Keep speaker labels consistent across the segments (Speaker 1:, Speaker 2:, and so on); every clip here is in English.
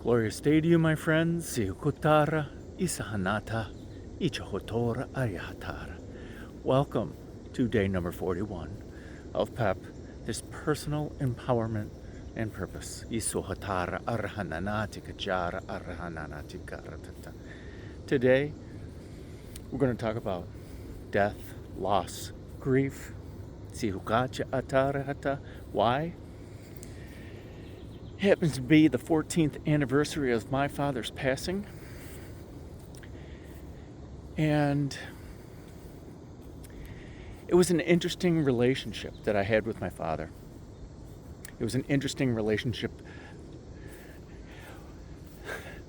Speaker 1: Glorious day to you, my friends. Siukutara, Isahanata, Ichahotora Ayahatara. Welcome to day number 41 of PEP, this personal empowerment and purpose. Isuhatara Arhananati Kajara Arhananati Karatata. Today, we're going to talk about death, loss, grief. Sihukacha Atarahata. Why? It happens to be the 14th anniversary of my father's passing. And it was an interesting relationship that I had with my father. It was an interesting relationship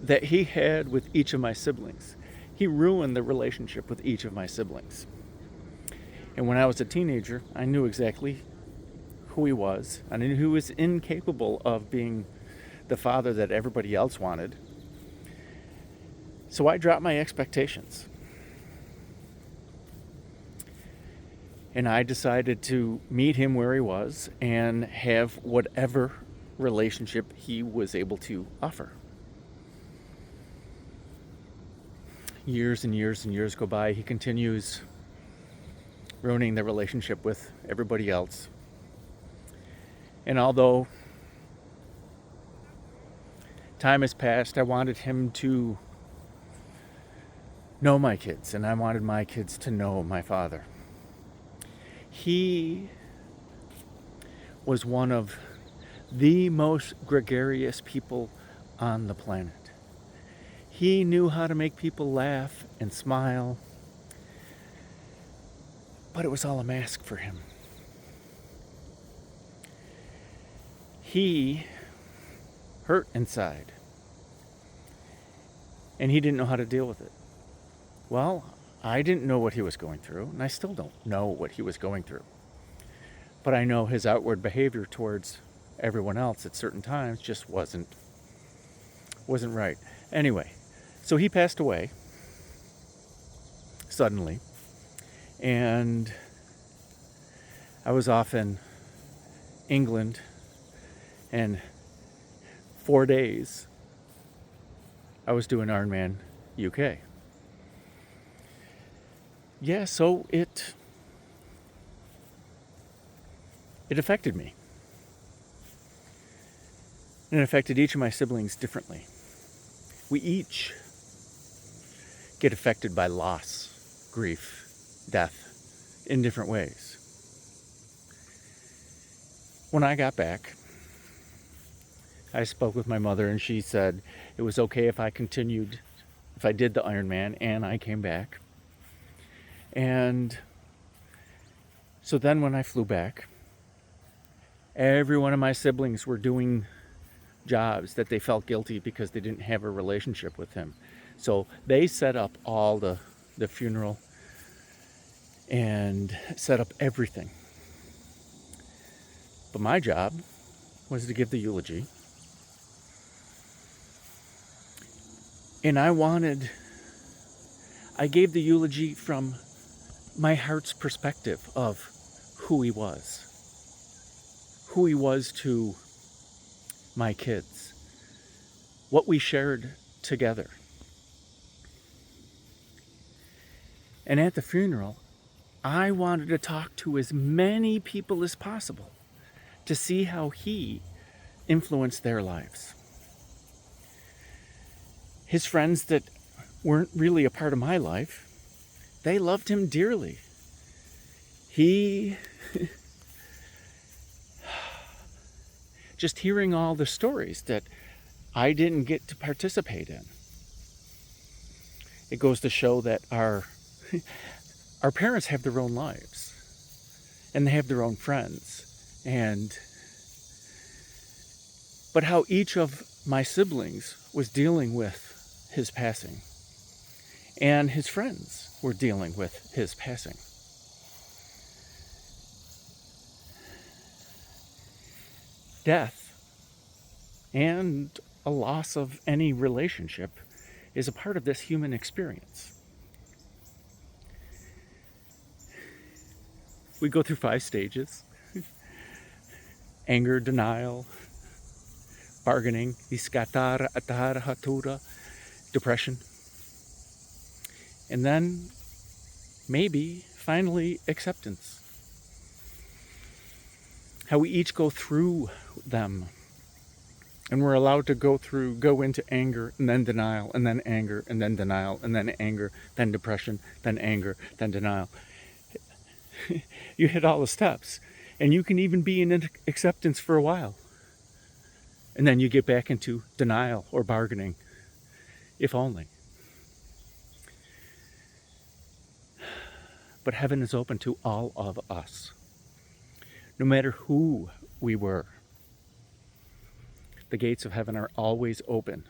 Speaker 1: that he had with each of my siblings. He ruined the relationship with each of my siblings. And when I was a teenager, I knew exactly who he was. I knew he was incapable of being the father that everybody else wanted. So I dropped my expectations. And I decided to meet him where he was and have whatever relationship he was able to offer. Years and years and years go by. He continues ruining the relationship with everybody else. And although time has passed, I wanted him to know my kids, and I wanted my kids to know my father. He was one of the most gregarious people on the planet. He knew how to make people laugh and smile, but it was all a mask for him. He hurt inside, and he didn't know how to deal with it. Well, I didn't know what he was going through, and I still don't know what he was going through. But I know his outward behavior towards everyone else at certain times just wasn't right. Anyway, so he passed away suddenly, and I was off in England. And 4 days, I was doing Ironman UK. Yeah, so it affected me. And it affected each of my siblings differently. We each get affected by loss, grief, death in different ways. When I got back, I spoke with my mother, and she said it was okay if I continued, if I did the Ironman and I came back. And so then when I flew back, every one of my siblings were doing jobs that they felt guilty because they didn't have a relationship with him. So they set up all the funeral and set up everything. But my job was to give the eulogy. And I gave the eulogy from my heart's perspective of who he was to my kids, what we shared together. And at the funeral, I wanted to talk to as many people as possible to see how he influenced their lives. His friends that weren't really a part of my life, they loved him dearly. Just hearing all the stories that I didn't get to participate in, it goes to show that our parents have their own lives, and they have their own friends, but how each of my siblings was dealing with his passing, and his friends were dealing with his passing. Death and a loss of any relationship is a part of this human experience. We go through 5 stages: anger, denial, bargaining, iskatara atara hatura, depression. And then maybe finally acceptance. How we each go through them. And we're allowed to go into anger, and then denial, and then anger, and then denial, and then anger, then depression, then anger, then denial. You hit all the steps. And you can even be in acceptance for a while. And then you get back into denial or bargaining, if only. But heaven is open to all of us. No matter who we were. The gates of heaven are always open.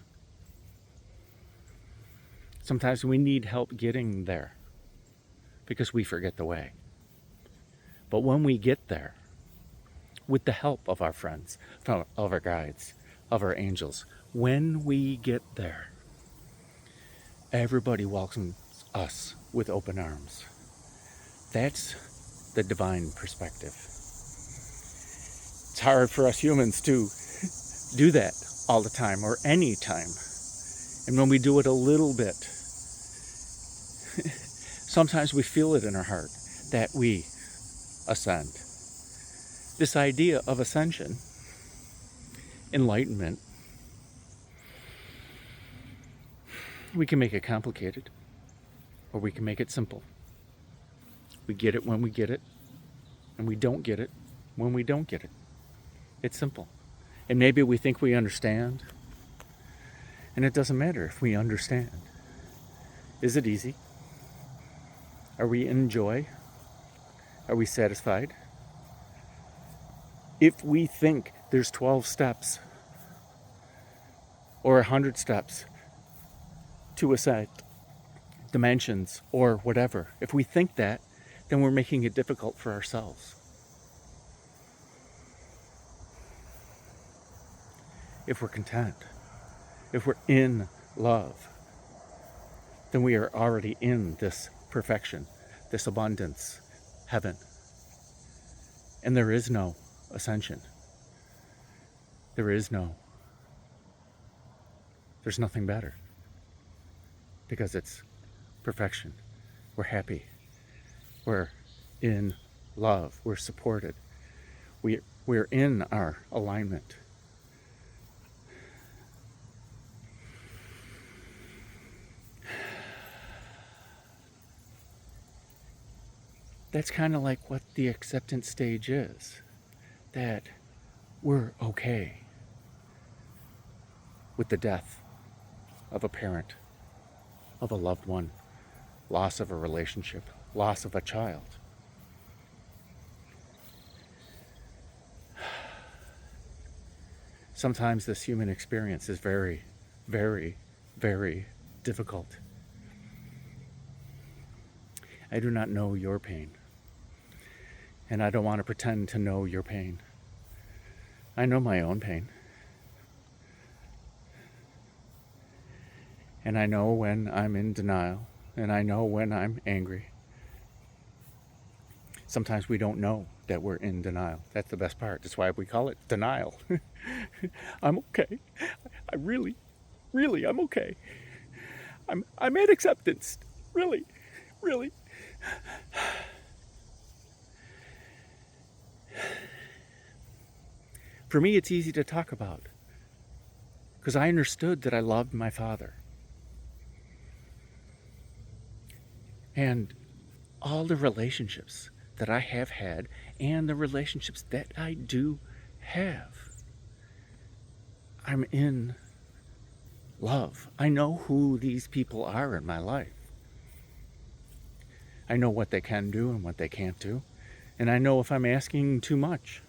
Speaker 1: Sometimes we need help getting there because we forget the way. But when we get there, with the help of our friends, of our guides, of our angels, when we get there, everybody welcomes us with open arms. That's the divine perspective. It's hard for us humans to do that all the time or any time. And when we do it a little bit, sometimes we feel it in our heart that we ascend. This idea of ascension, enlightenment, we can make it complicated or we can make it simple. We get it when we get it, and we don't get it when we don't get it. It's simple. And maybe we think we understand, and it doesn't matter if we understand. Is it easy? Are we in joy? Are we satisfied? If we think there's 12 steps or 100 steps to ascend, dimensions or whatever, if we think that, then we're making it difficult for ourselves. If we're content, if we're in love, then we are already in this perfection, this abundance, heaven. And there is no ascension. There's nothing better. Because it's perfection. We're happy. We're in love. We're supported. We're in our alignment. That's kind of like what the acceptance stage is. That we're okay with the death of a parent, of a loved one, loss of a relationship, loss of a child. Sometimes this human experience is very, very, very difficult. I do not know your pain. And I don't want to pretend to know your pain. I know my own pain. And I know when I'm in denial. And I know when I'm angry. Sometimes we don't know that we're in denial. That's the best part. That's why we call it denial. I'm okay. I really, I'm okay. I'm at acceptance. Really. For me, it's easy to talk about because I understood that I loved my father. And all the relationships that I have had and the relationships that I do have, I'm in love. I know who these people are in my life. I know what they can do and what they can't do. And I know if I'm asking too much.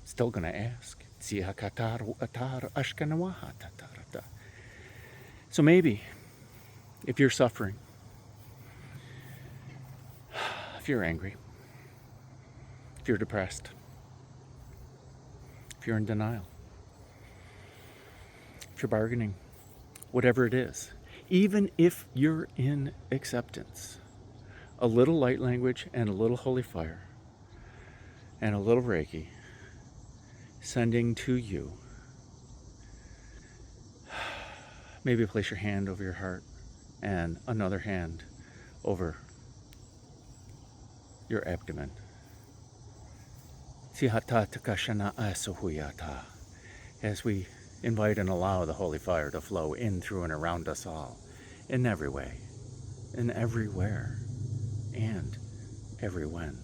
Speaker 1: Still going to ask. So maybe, if you're suffering, if you're angry, if you're depressed, if you're in denial, if you're bargaining, whatever it is, even if you're in acceptance, a little light language and a little holy fire and a little Reiki sending to you. Maybe place your hand over your heart and another hand over your abdomen. As we invite and allow the holy fire to flow in, through, and around us all, in every way, in everywhere, and every when.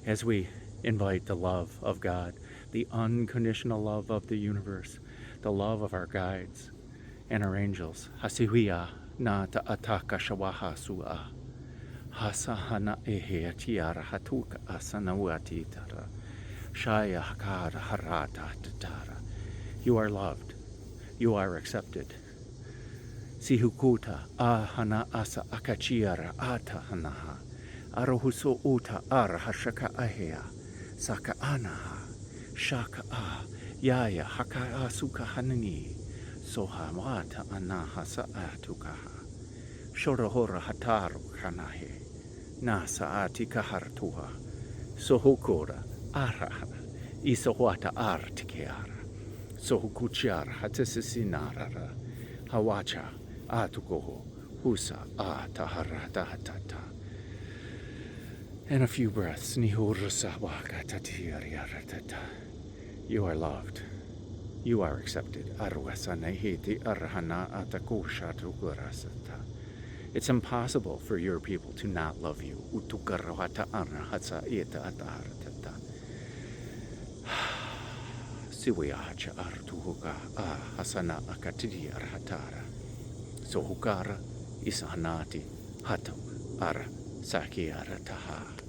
Speaker 1: As we invite the love of God, the unconditional love of the universe, the love of our guides and our angels. Hasihuya na ta'ataka shawaha su'a. Hasahana ehe tiara hatuka asanawati tara. Shaya hakara harata tatara. You are loved. You are accepted. Sihukuta ahana asa akachiara ata hanaha. Arohuso uta arahashaka ahea. Saka anaha. Shaka a yaya haka asuka hanani. Soha wata anaha saatukaha. Shorohora hataru kanahe. Nasa ati kahartuha. Sohukura araha. Isohwata artikeara. Sohukuchara hatesisinarara. Hawacha atukoho. Husa ataharatata. And a few breaths. You are loved. You are accepted. It's impossible for your people to not love you. Sohukara isanati hatu ara sakiara taha.